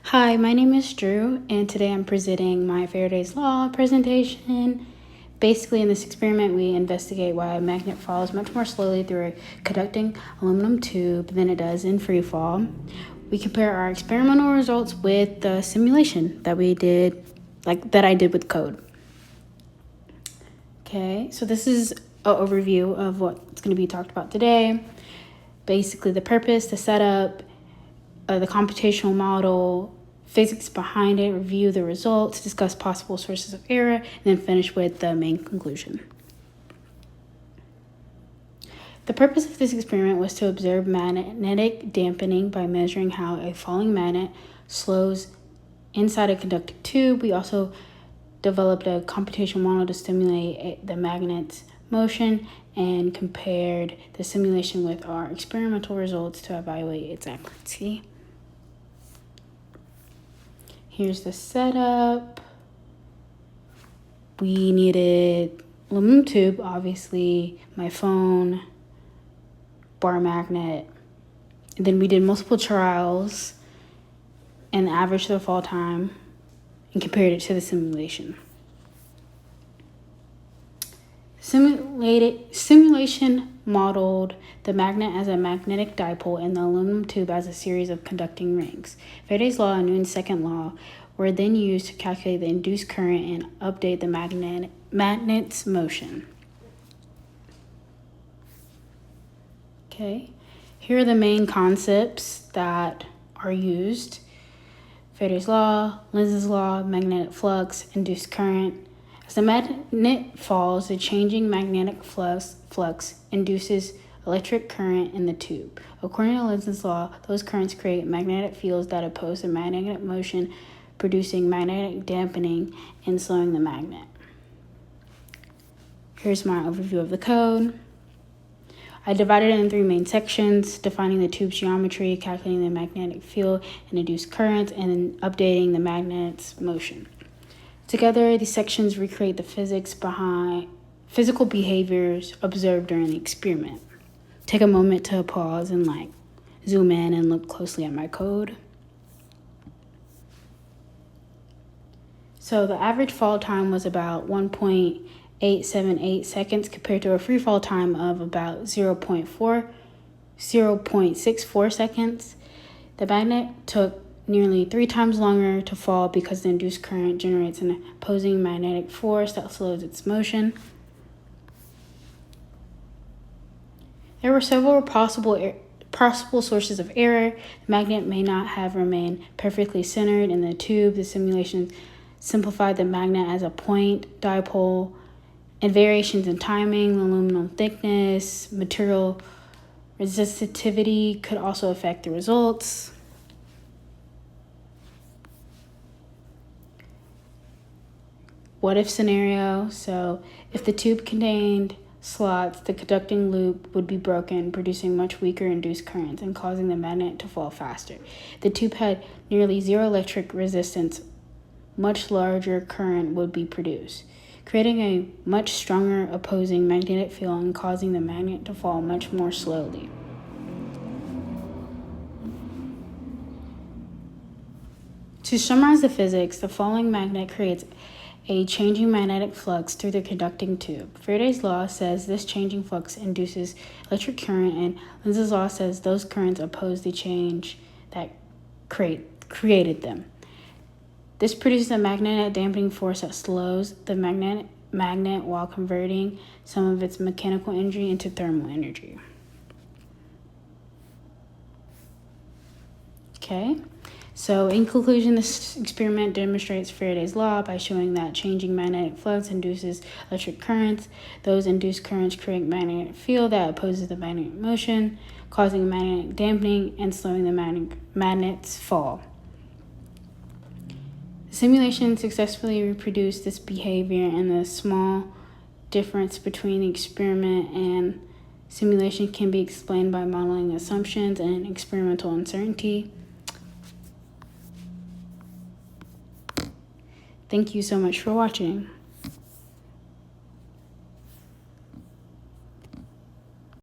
Hi, my name is Drew, and today I'm presenting my Faraday's Law presentation. Basically, in this experiment, we investigate why a magnet falls much more slowly through a conducting aluminum tube than it does in free fall. We compare our experimental results with the simulation that we did, that I did with code. Okay, so this is an overview of what's going to be talked about today. Basically, the purpose, the setup, the computational model, physics behind it, review the results, discuss possible sources of error, and then finish with the main conclusion. The purpose of this experiment was to observe magnetic dampening by measuring how a falling magnet slows inside a conducting tube. We also developed a computational model to simulate the magnet's motion and compared the simulation with our experimental results to evaluate its accuracy. Here's the setup. We needed aluminum tube, obviously, my phone, bar magnet. And then we did multiple trials and averaged the fall time and compared it to the simulation. Simulation modeled the magnet as a magnetic dipole and the aluminum tube as a series of conducting rings. Faraday's law and Newton's second law were then used to calculate the induced current and update the magnet's motion. Okay, here are the main concepts that are used. Faraday's law, Lenz's law, magnetic flux, induced current. As the magnet falls, the changing magnetic flux induces electric current in the tube. According to Lenz's law, those currents create magnetic fields that oppose the magnetic motion, producing magnetic dampening and slowing the magnet. Here's my overview of the code. I divided it in three main sections: defining the tube's geometry, calculating the magnetic field and induced currents, and then updating the magnet's motion. Together, these sections recreate the physics behind physical behaviors observed during the experiment. Take a moment to pause and zoom in and look closely at my code. So the average fall time was about 1.878 seconds compared to a free fall time of about 0.64 seconds. The magnet took nearly 3 times longer to fall because the induced current generates an opposing magnetic force that slows its motion. There were several possible sources of error. The magnet may not have remained perfectly centered in the tube. The simulation simplified the magnet as a point dipole, and variations in timing, aluminum thickness, material resistivity could also affect the results. What if scenario? So if the tube contained slots, the conducting loop would be broken, producing much weaker induced currents and causing the magnet to fall faster. The tube had nearly zero electric resistance. Much larger current would be produced, creating a much stronger opposing magnetic field and causing the magnet to fall much more slowly. To summarize the physics, the falling magnet creates a changing magnetic flux through the conducting tube. Faraday's law says this changing flux induces electric current, and Lenz's law says those currents oppose the change that created them. This produces a magnetic dampening force that slows the magnet while converting some of its mechanical energy into thermal energy. Okay. So in conclusion, this experiment demonstrates Faraday's law by showing that changing magnetic flux induces electric currents. Those induced currents create a magnetic field that opposes the magnetic motion, causing magnetic dampening and slowing the magnet's fall. The simulation successfully reproduced this behavior, and the small difference between the experiment and simulation can be explained by modeling assumptions and experimental uncertainty. Thank you so much for watching.